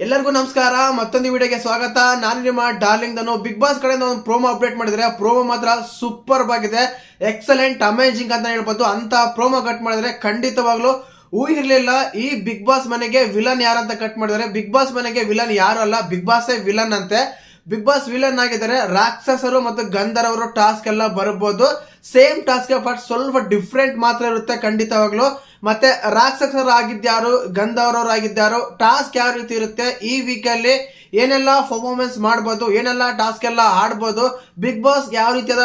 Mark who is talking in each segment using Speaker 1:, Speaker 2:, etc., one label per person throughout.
Speaker 1: ಎಲ್ಲರಿಗೂ ನಮಸ್ಕಾರ. ಮತ್ತೊಂದು ವಿಡಿಯೋಗೆ ಸ್ವಾಗತ. ನಾನು ನಿಮ್ಮ ಡಾರ್ಲಿಂಗ್ ಧನು. ಬಿಗ್ ಬಾಸ್ ಕಡೆಯಿಂದ ಒಂದು ಪ್ರೋಮೋ ಅಪ್ಡೇಟ್ ಮಾಡಿದ್ರೆ ಪ್ರೋಮೋ ಮಾತ್ರ ಸೂಪರ್ ಆಗಿದೆ, ಎಕ್ಸಲೆಂಟ್, ಅಮೇಜಿಂಗ್ ಅಂತ ಹೇಳ್ಬೋದು. ಅಂತ ಪ್ರೋಮೋ ಕಟ್ ಮಾಡಿದ್ರೆ ಖಂಡಿತವಾಗ್ಲೂ ಊಹಿರ್ಲಿಲ್ಲ. ಈ ಬಿಗ್ ಬಾಸ್ ಮನೆಗೆ ವಿಲನ್ ಯಾರಂತ ಕಟ್ ಮಾಡಿದ್ದಾರೆ. ಬಿಗ್ ಬಾಸ್ ಮನೆಗೆ ವಿಲನ್ ಯಾರು ಅಲ್ಲ, ಬಿಗ್ ಬಾಸ್ ವಿಲನ್ ಅಂತೆ. ಬಿಗ್ ಬಾಸ್ ವಿಲನ್ ಆಗಿದ್ದಾರೆ. ರಾಕ್ಷಸರು ಮತ್ತು ಗಂಧರ್ವರು ಟಾಸ್ಕ್ ಎಲ್ಲ ಬರಬಹುದು. ಸೇಮ್ ಟಾಸ್ಕ್ ಬಟ್ ಸ್ವಲ್ಪ ಡಿಫ್ರೆಂಟ್ ಮಾತ್ರ ಇರುತ್ತೆ ಖಂಡಿತವಾಗ್ಲು. ಮತ್ತೆ ರಾಕ್ಷಸರು ಆಗಿದ್ಯಾರು, ಗಂಧರ್ವರು ಆಗಿದ್ಯಾರು, ಟಾಸ್ಕ್ ಯಾವ ರೀತಿ ಇರುತ್ತೆ, ಈ ವೀಕ್ ಅಲ್ಲಿ ಏನೆಲ್ಲ ಪರ್ಫಾರ್ಮೆನ್ಸ್ ಮಾಡಬಹುದು, ಏನೆಲ್ಲ ಟಾಸ್ಕ್ ಎಲ್ಲ ಆಡ್ಬೋದು, ಬಿಗ್ ಬಾಸ್ ಯಾವ ರೀತಿಯಾದ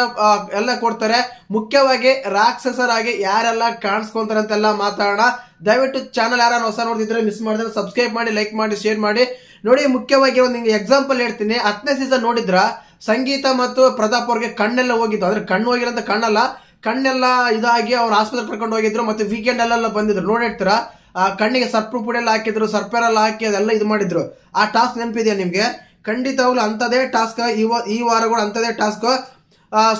Speaker 1: ಎಲ್ಲ ಕೊಡ್ತಾರೆ, ಮುಖ್ಯವಾಗಿ ರಾಕ್ಷಸರಾಗಿ ಯಾರೆಲ್ಲ ಕಾಣಿಸ್ಕೊಂತಾರೆ ಅಂತೆಲ್ಲ ಮಾತಾಡೋಣ. ದಯವಿಟ್ಟು ಚಾನಲ್ ಯಾರು ಹೊಸ ನೋಡ್ತಿದ್ರೆ ಮಿಸ್ ಮಾಡಿದ್ರೆ ಸಬ್ಸ್ಕ್ರೈಬ್ ಮಾಡಿ, ಲೈಕ್ ಮಾಡಿ, ಶೇರ್ ಮಾಡಿ. ನೋಡಿ, ಮುಖ್ಯವಾಗಿ ಒಂದು ನಿಮ್ಗೆ ಎಕ್ಸಾಂಪಲ್ ಹೇಳ್ತೀನಿ. 10ನೇ ಸೀಸನ್ ನೋಡಿದ್ರ ಸಂಗೀತ ಮತ್ತು ಪ್ರತಾಪ್ ಅವ್ರಿಗೆ ಕಣ್ಣೆಲ್ಲ ಹೋಗಿತ್ತು. ಅಂದ್ರೆ ಕಣ್ಣು ಹೋಗಿರಂತ ಕಣ್ಣಲ್ಲ, ಕಣ್ಣೆಲ್ಲ ಇದಾಗಿ ಅವ್ರು ಆಸ್ಪತ್ರೆ ಕರ್ಕೊಂಡು ಹೋಗಿದ್ರು. ಮತ್ತೆ ವೀಕೆಂಡ್ ಅಲ್ಲೆಲ್ಲ ಬಂದಿದ್ರು, ನೋಡಿರ್ತೀರ. ಕಣ್ಣಿಗೆ ಸರ್ಪು ಪುಡಿ ಎಲ್ಲ ಹಾಕಿದ್ರು, ಸರ್ಪೆರೆಲ್ಲ ಹಾಕಿ ಅದೆಲ್ಲ ಇದು ಮಾಡಿದ್ರು. ಆ ಟಾಸ್ಕ್ ನೆನಪಿದೆಯಾ ನಿಮ್ಗೆ? ಖಂಡಿತವಾಗ್ಲು ಅಂತದೇ ಟಾಸ್ಕ್ ಈ ವಾರ ಕೂಡ ಅಂತದೇ ಟಾಸ್ಕ್.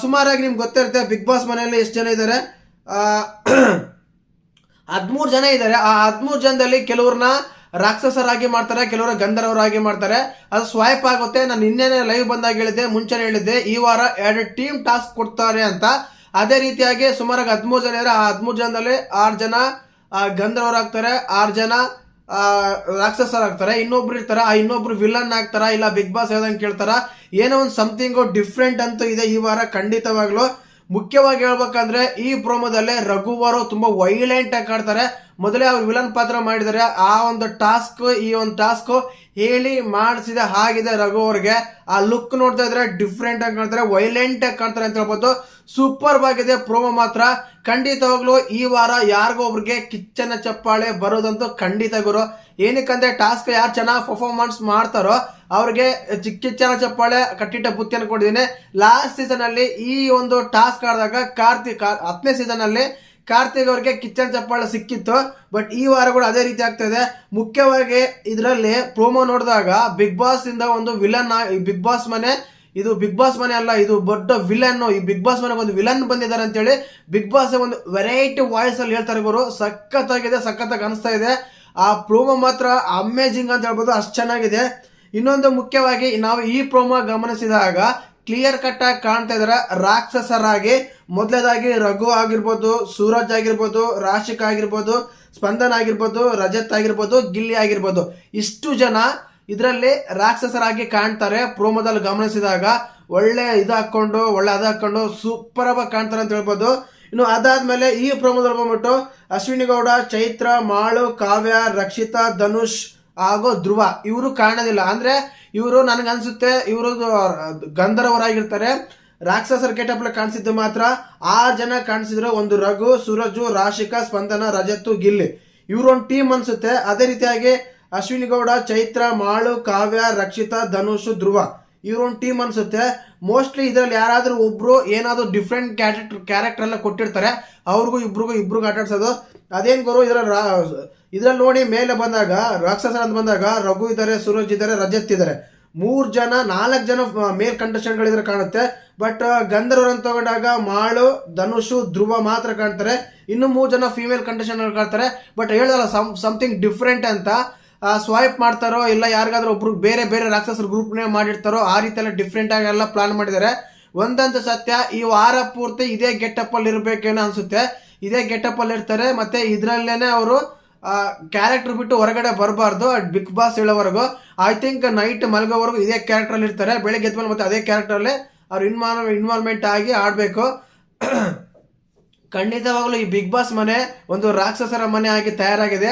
Speaker 1: ಸುಮಾರಾಗಿ ನಿಮ್ಗೆ ಗೊತ್ತಿರುತ್ತೆ ಬಿಗ್ ಬಾಸ್ ಮನೆಯಲ್ಲಿ ಎಷ್ಟು ಜನ ಇದ್ದಾರೆ. 13 ಜನ ಇದ್ದಾರೆ. ಆ 13 ಜನದಲ್ಲಿ ಕೆಲವ್ರನ್ನ ರಾಕ್ಷಸರಾಗಿ ಮಾಡ್ತಾರೆ, ಕೆಲವರು ಗಂಧರ್ವರಾಗಿ ಮಾಡ್ತಾರೆ. ಅದು ಸ್ವೈಪ್ ಆಗುತ್ತೆ. ನಾನು ನಿನ್ನೆ ಲೈವ್ ಬಂದಾಗ ಹೇಳಿದ್ದೆ, ಮುಂಚೆನೆ ಹೇಳಿದ್ದೆ, ಈ ವಾರ 2 ಟೀಮ್ ಟಾಸ್ಕ್ ಕೊಡ್ತಾರೆ ಅಂತ. ಅದೇ ರೀತಿಯಾಗಿ ಸುಮಾರಾಗಿ 13 ಜನ ಇದ್ದಾರೆ. ಆ 13 ಜನದಲ್ಲಿ 6 ಜನ ಗಂಧರ್ವರಾಗ್ತಾರೆ, 6 ಜನ ರಾಕ್ಷಸರಾಗ್ತಾರೆ, ಇನ್ನೊಬ್ರು ಇರ್ತಾರ. ಆ ಇನ್ನೊಬ್ರು ವಿಲನ್ ಆಗ್ತಾರ, ಇಲ್ಲ ಬಿಗ್ ಬಾಸ್ ಹೇಳ್ದಂಗೆ ಕೇಳ್ತಾರ. ಏನೋ ಒಂದು ಸಮಥಿಂಗ್ ಡಿಫ್ರೆಂಟ್ ಅಂತೂ ಇದೆ ಈ ವಾರ ಖಂಡಿತವಾಗ್ಲು. ಮುಖ್ಯವಾಗಿ ಹೇಳ್ಬೇಕಂದ್ರೆ ಈ ಪ್ರೋಮೋದಲ್ಲೇ ರಘುವರು ತುಂಬಾ ವೈಲೆಂಟ್ ಆಗಿ ಕಾಡ್ತಾರೆ. ಮೊದಲೇ ಅವ್ರು ವಿಲನ್ ಪಾತ್ರ ಮಾಡಿದ್ದಾರೆ. ಆ ಒಂದು ಟಾಸ್ಕ್, ಈ ಒಂದು ಟಾಸ್ಕ್ ಹೇಳಿ ಮಾಡಿಸಿದ ಹಾಗಿದೆ ರಘು ಅವ್ರಿಗೆ. ಆ ಲುಕ್ ನೋಡ್ತಾ ಇದ್ರೆ ಡಿಫ್ರೆಂಟ್ ಆಗಿ ಕಾಣ್ತಾರೆ, ವೈಲೆಂಟ್ ಆಗಿ ಕಾಣ್ತಾರೆ ಅಂತ ಹೇಳ್ಬೋದು. ಸೂಪರ್ ಆಗಿದೆ ಪ್ರೋಮೋ ಮಾತ್ರ. ಖಂಡಿತವಾಗ್ಲು ಈ ವಾರ ಯಾರಿಗೋ ಒಬ್ರಿಗೆ ಕಿಚ್ಚನ ಚಪ್ಪಾಳೆ ಬರೋದಂತೂ ಖಂಡಿತ ಗುರು. ಏನಕ್ಕಂದ್ರೆ ಟಾಸ್ಕ್ ಯಾರು ಚೆನ್ನಾಗಿ ಪರ್ಫಾರ್ಮೆನ್ಸ್ ಮಾಡ್ತಾರೋ ಅವ್ರಿಗೆ ಕಿಚ್ಚನ ಚಪ್ಪಾಳೆ, ಕಟ್ಟಿಟ್ಟ ಬುತ್ತಿಯನ್ನು ಕೊಟ್ಟಿದ್ದೀನಿ. ಲಾಸ್ಟ್ ಸೀಸನ್ ಅಲ್ಲಿ ಈ ಒಂದು ಟಾಸ್ಕ್ ಆಡಿದಾಗ 10ನೇ ಸೀಸನ್ ಅಲ್ಲಿ ಕಾರ್ತಿಕ್ ಅವ್ರಿಗೆ ಕಿಚ್ಚನ ಚಪ್ಪಾಳೆ ಸಿಕ್ಕಿತ್ತು. ಬಟ್ ಈ ವಾರ ಕೂಡ ಅದೇ ರೀತಿ ಆಗ್ತಾ ಇದೆ. ಮುಖ್ಯವಾಗಿ ಇದರಲ್ಲಿ ಪ್ರೋಮೋ ನೋಡಿದಾಗ ಬಿಗ್ ಬಾಸ್ ಇಂದ ಒಂದು ವಿಲನ್, ಬಿಗ್ ಬಾಸ್ ಮನೆ, ಇದು ಬಿಗ್ ಬಾಸ್ ಮನೆ ಅಲ್ಲ, ಇದು ದೊಡ್ಡ ವಿಲನ್. ಈ ಬಿಗ್ ಬಾಸ್ ಮನೆಗೆ ಒಂದು ವಿಲನ್ ಬಂದಿದ್ದಾರೆ ಅಂತೇಳಿ ಬಿಗ್ ಬಾಸ್ ಒಂದು ವೆರೈಟಿ ವಾಯ್ಸ್ ಅಲ್ಲಿ ಹೇಳ್ತಾರೆ ಗುರು. ಸಖತ್ತಾಗಿದೆ, ಸಖತ್ತಾಗಿ ಅನಿಸ್ತಾ ಇದೆ. ಆ ಪ್ರೋಮೋ ಮಾತ್ರ ಅಮೇಜಿಂಗ್ ಅಂತ ಹೇಳ್ಬೋದು, ಅಷ್ಟು ಚೆನ್ನಾಗಿದೆ. ಇನ್ನೊಂದು ಮುಖ್ಯವಾಗಿ ನಾವು ಈ ಪ್ರೋಮೋ ಗಮನಿಸಿದಾಗ ಕ್ಲಿಯರ್ ಕಟ್ ಆಗಿ ಕಾಣ್ತಾ ಇದಾರೆ ರಾಕ್ಷಸರಾಗಿ. ಮೊದಲದಾಗಿ ರಘು ಆಗಿರ್ಬೋದು, ಸೂರಜ್ ಆಗಿರ್ಬೋದು, ರಾಶಿಕ್ ಆಗಿರ್ಬೋದು, ಸ್ಪಂದನ್ ಆಗಿರ್ಬೋದು, ರಜತ್ ಆಗಿರ್ಬೋದು, ಗಿಲ್ಲಿ ಆಗಿರ್ಬೋದು, ಇಷ್ಟು ಜನ ಇದರಲ್ಲಿ ರಾಕ್ಷಸರಾಗಿ ಕಾಣ್ತಾರೆ ಪ್ರೋಮೋದಲ್ಲಿ ಗಮನಿಸಿದಾಗ. ಒಳ್ಳೆ ಇದು ಹಾಕೊಂಡು, ಒಳ್ಳೆ ಅದು ಹಾಕೊಂಡು ಸೂಪರ್ ಆಗಿ ಕಾಣ್ತಾರೆ ಅಂತ ಹೇಳ್ಬೋದು. ಇನ್ನು ಅದಾದ್ಮೇಲೆ ಈ ಪ್ರೋಮೋದಲ್ಲಿ ಬಂದ್ಬಿಟ್ಟು ಅಶ್ವಿನಿ ಗೌಡ, ಚೈತ್ರ, ಮಾಳು, ಕಾವ್ಯ, ರಕ್ಷಿತಾ, ಧನುಷ್ ಹಾಗೂ ಧ್ರುವ ಇವರು ಕಾಣೋದಿಲ್ಲ. ಅಂದ್ರೆ ಇವರು ನನಗನ್ಸುತ್ತೆ ಇವರು ಗಂಧರ್ವರಾಗಿರ್ತಾರೆ. ರಾಕ್ಷಸರ ಕೆಟಪ್ಲ ಕಾಣಿಸಿದ್ದು ಮಾತ್ರ 6 ಜನ ಕಾಣಿಸಿದ್ರು. ಒಂದು ರಘು, ಸೂರಜು, ರಾಶಿಕಾ, ಸ್ಪಂದನ, ರಜತ್ತು, ಗಿಲ್ಲಿ, ಇವರು ಒಂದು ಟೀಮ್ ಅನ್ಸುತ್ತೆ. ಅದೇ ರೀತಿಯಾಗಿ ಅಶ್ವಿನಿ ಗೌಡ, ಚೈತ್ರ, ಮಾಳು, ಕಾವ್ಯ, ರಕ್ಷಿತಾ, ಧನುಷ್, ಧ್ರುವ ಇವರು ಒಂದು ಟೀಮ್ ಅನ್ಸುತ್ತೆ. ಮೋಸ್ಟ್ಲಿ ಇದರಲ್ಲಿ ಯಾರಾದ್ರೂ ಒಬ್ರು ಏನಾದ್ರು ಡಿಫ್ರೆಂಟ್ ಕ್ಯಾರೆಕ್ಟರ್ ಎಲ್ಲ ಕೊಟ್ಟಿರ್ತಾರೆ, ಅವ್ರಿಗೂ ಇಬ್ರಿಗೂ ಆಟಾಡ್ಸೋದು. ಅದೇನ್ ಗುರು ಇದ್ರಲ್ಲಿ ನೋಡಿ ಮೇಲೆ ಬಂದಾಗ ರಾಕ್ಷಸರ ಅಂತ ಬಂದಾಗ ರಘು ಇದ್ದಾರೆ, ಸೂರಜ್ ಇದ್ದಾರೆ, ರಜತ್ ಇದ್ದಾರೆ, 4 ಜನ ಮೇಲ್ ಕಂಟೆಸ್ಟೆಂಟ್ಗಳಿದ್ರೆ ಕಾಣುತ್ತೆ. ಬಟ್ ಗಂಧರ್ವರ್ ಅಂತ ತಗೊಂಡಾಗ ಮಾಳು, ಧನುಷ್, ಧ್ರುವ ಮಾತ್ರ ಕಾಣ್ತಾರೆ. ಇನ್ನು 3 ಜನ ಫೀಮೇಲ್ ಕಂಟೆಸ್ಟೆಂಟ್ ಕಾಣ್ತಾರೆ. ಬಟ್ ಹೇಳಲ್ಲ ಸಮಥಿಂಗ್ ಡಿಫ್ರೆಂಟ್ ಅಂತ. ಸ್ವೈಪ್ ಮಾಡ್ತಾರೋ ಇಲ್ಲ ಯಾರಿಗಾದ್ರೂ ಒಬ್ರು ಬೇರೆ ಬೇರೆ ರಾಕ್ಷಸರ ಗ್ರೂಪ್ನೇ ಮಾಡಿರ್ತಾರೋ, ಆ ರೀತಿ ಎಲ್ಲ ಡಿಫ್ರೆಂಟ್ ಆಗಿ ಎಲ್ಲ ಪ್ಲಾನ್ ಮಾಡಿದ್ದಾರೆ. ಒಂದಂತ ಸತ್ಯ, ಈ ವಾರ ಪೂರ್ತಿ ಇದೇ ಗೆಟಪ್ ಅಲ್ಲಿ ಇರ್ಬೇಕೇನೋ ಅನ್ಸುತ್ತೆ. ಇದೇ ಗೆಟಪ್ ಅಲ್ಲಿ ಇರ್ತಾರೆ. ಮತ್ತೆ ಇದ್ರಲ್ಲೇನೆ ಅವರು ಕ್ಯಾರೆಕ್ಟರ್ ಬಿಟ್ಟು ಹೊರಗಡೆ ಬರಬಾರ್ದು ಬಿಗ್ ಬಾಸ್ ಹೇಳೋವರೆಗೂ. ಐ ಥಿಂಕ್ ನೈಟ್ ಮಲಗೋವರೆಗೂ ಇದೇ ಕ್ಯಾರೆಕ್ಟರ್ ಅಲ್ಲಿ ಇರ್ತಾರೆ. ಬೆಳಿಗ್ಗೆ ಎದ್ಮೇಲೆ ಮತ್ತೆ ಅದೇ ಕ್ಯಾರೆಕ್ಟರ್ ಅಲ್ಲೇ ಅವ್ರು ಇನ್ವಾಲ್ವ್ಮೆಂಟ್ ಆಗಿ ಆಡ್ಬೇಕು. ಖಂಡಿತವಾಗ್ಲೂ ಈ ಬಿಗ್ ಬಾಸ್ ಮನೆ ಒಂದು ರಾಕ್ಷಸರ ಮನೆ ಆಗಿ ತಯಾರಾಗಿದೆ,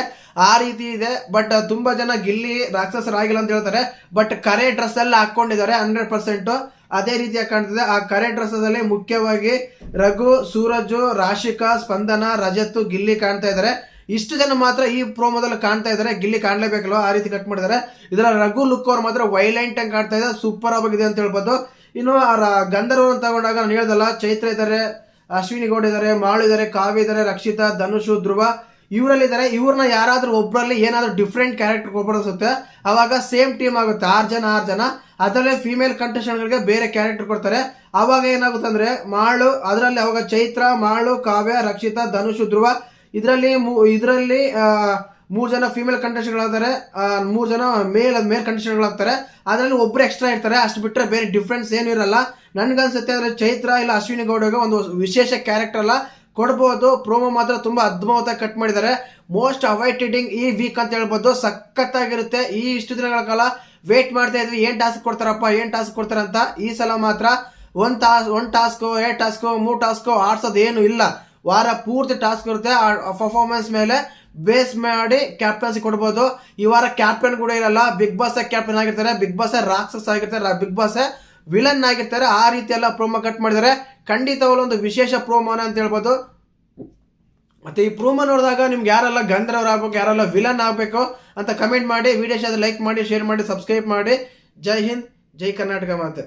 Speaker 1: ಆ ರೀತಿ ಇದೆ. ಬಟ್ ತುಂಬಾ ಜನ ಗಿಲ್ಲಿ ರಾಕ್ಷಸರಾಗಿಲ್ಲ ಅಂತ ಹೇಳ್ತಾರೆ. ಬಟ್ ಕರೆ ಡ್ರೆಸ್ ಎಲ್ಲ ಹಾಕೊಂಡಿದ್ದಾರೆ 100%. ಅದೇ ರೀತಿಯಾಗಿ ಕಾಣ್ತಿದೆ. ಆ ಕರೆ ಡ್ರೆಸ್ ಅಲ್ಲಿ ಮುಖ್ಯವಾಗಿ ರಘು, ಸೂರಜು, ರಾಶಿಕಾ, ಸ್ಪಂದನ, ರಜತ್ತು, ಗಿಲ್ಲಿ ಕಾಣ್ತಾ ಇದ್ದಾರೆ. ಇಷ್ಟು ಜನ ಮಾತ್ರ ಈ ಪ್ರೋಮೋದಲ್ಲಿ ಕಾಣ್ತಾ ಇದ್ದಾರೆ. ಗಿಲ್ಲಿ ಕಾಣ್ಲೇಬೇಕಲ್ವ, ಆ ರೀತಿ ಕಟ್ ಮಾಡಿದ್ದಾರೆ. ಇದರ ರಘು ಲುಕ್ ಅವ್ರು ಮಾತ್ರ ವೈಲೆಂಟ್ ಆಗಿ ಕಾಣ್ತಾ ಇದೆ, ಸೂಪರ್ ಆಗಿದೆ ಅಂತ ಹೇಳ್ಬೋದು. ಇನ್ನು ಗಂಧರ್ವ ತಗೊಂಡಾಗ ನಾನು ಹೇಳ್ದಲ್ಲ, ಚೈತ್ರ ಇದ್ದಾರೆ, ಅಶ್ವಿನಿ ಗೌಡ ಇದ್ದಾರೆ, ಮಾಳು ಇದ್ದಾರೆ, ಕಾವ್ಯ ಇದ್ದಾರೆ, ರಕ್ಷಿತಾ, ಧನುಷ್, ಧ್ರುವ ಇವರಲ್ಲಿ ಇದ್ದಾರೆ. ಇವ್ರನ್ನ ಯಾರಾದ್ರೂ ಒಬ್ಬರಲ್ಲಿ ಏನಾದ್ರೂ ಡಿಫ್ರೆಂಟ್ ಕ್ಯಾರೆಕ್ಟರ್ ಕೊಡ್ಬಡಿಸುತ್ತೆ, ಅವಾಗ ಸೇಮ್ ಟೀಮ್ ಆಗುತ್ತೆ. 6 ಜನ ಅದರಲ್ಲೇ ಫೀಮೇಲ್ ಕಂಟೆಸ್ಟೆಂಟ್ಗಳಿಗೆ ಬೇರೆ ಕ್ಯಾರೆಕ್ಟರ್ ಕೊಡ್ತಾರೆ. ಅವಾಗ ಏನಾಗುತ್ತೆ ಅಂದ್ರೆ ಮಾಳು ಅದರಲ್ಲಿ, ಅವಾಗ ಚೈತ್ರ, ಮಾಳು, ಕಾವ್ಯ, ರಕ್ಷಿತಾ, ಧನುಷ್, ಧ್ರುವ ಇದರಲ್ಲಿ 3 ಜನ ಫಿಮೇಲ್ ಕಂಟೆಸ್ಟೆಂಟ್ಗಳಾಗ್ತಾರೆ, 3 ಜನ ಮೇಲ್ ಕಂಟೆಸ್ಟೆಂಟ್ಗಳಾಗ್ತಾರೆ. ಅದರಲ್ಲಿ ಒಬ್ರು ಎಕ್ಸ್ಟ್ರಾ ಇರ್ತಾರೆ. ಅಷ್ಟು ಬಿಟ್ಟರೆ ಬೇರೆ ಡಿಫ್ರೆನ್ಸ್ ಏನು ಇರಲ್ಲ. ನನ್ಗನ್ಸುತ್ತೆ ಅಂದ್ರೆ ಚೈತ್ರ ಇಲ್ಲ ಅಶ್ವಿನಿ ಗೌಡಗೆ ಒಂದು ವಿಶೇಷ ಕ್ಯಾರೆಕ್ಟರ್ ಅಲ್ಲ ಕೊಡ್ಬೋದು. ಪ್ರೋಮೋ ಮಾತ್ರ ತುಂಬಾ ಅದ್ಭುತವಾಗಿ ಕಟ್ ಮಾಡಿದ್ದಾರೆ. ಮೋಸ್ಟ್ ಅವೈಟೆಡಿಂಗ್ ಈ ವೀಕ್ ಅಂತ ಹೇಳ್ಬೋದು. ಸಖತ್ತಾಗಿರುತ್ತೆ. ಇಷ್ಟು ದಿನಗಳ ಕಾಲ ವೇಟ್ ಮಾಡ್ತಾ ಇದ್ವಿ, ಏನ್ ಟಾಸ್ಕ್ ಕೊಡ್ತಾರ ಅಂತ. ಈ ಸಲ ಮಾತ್ರ ಒಂದ್ ಟಾಸ್ಕ್ 2 ಟಾಸ್ಕ್ 3 ಟಾಸ್ಕ್ ಆಡ್ಸೋದು ಏನು ಇಲ್ಲ. ವಾರ ಪೂರ್ತಿ ಟಾಸ್ಕ್ ಇರುತ್ತೆ. ಆ ಪರ್ಫಾರ್ಮೆನ್ಸ್ ಮೇಲೆ ಬೇಸ್ ಮಾಡಿ ಕ್ಯಾಪ್ಟನ್ಸಿ ಕೊಡ್ಬೋದು. ಈ ವಾರ ಕ್ಯಾಪ್ಟನ್ ಕೂಡ ಇರಲ್ಲ. ಬಿಗ್ ಬಾಸ್ ಕ್ಯಾಪ್ಟನ್ ಆಗಿರ್ತಾರೆ, ಬಿಗ್ ಬಾಸ್ ರಾಕ್ಷಸ ಆಗಿರ್ತಾರೆ, ಬಿಗ್ ಬಾಸ್ ವಿಲನ್ ಆಗಿರ್ತಾರೆ. ಆ ರೀತಿ ಎಲ್ಲ ಪ್ರೋಮೋ ಕಟ್ ಮಾಡಿದ್ದಾರೆ. ಖಂಡಿತವಾಗ್ಲೂ ಒಂದು ವಿಶೇಷ ಪ್ರೋಮೋನ ಅಂತ ಹೇಳ್ಬೋದು. ಮತ್ತೆ ಈ ಪ್ರೋಮೋ ನೋಡಿದಾಗ ನಿಮ್ಗೆ ಯಾರೆಲ್ಲ ಗಂಧರ್ವರು ಆಗ್ಬೇಕು, ಯಾರೆಲ್ಲ ವಿಲನ್ ಆಗಬೇಕು ಅಂತ ಕಮೆಂಟ್ ಮಾಡಿ. ವಿಡಿಯೋ ಲೈಕ್ ಮಾಡಿ, ಶೇರ್ ಮಾಡಿ, ಸಬ್ಸ್ಕ್ರೈಬ್ ಮಾಡಿ. ಜೈ ಹಿಂದ್, ಜೈ ಕರ್ನಾಟಕ ಮಾತೆ.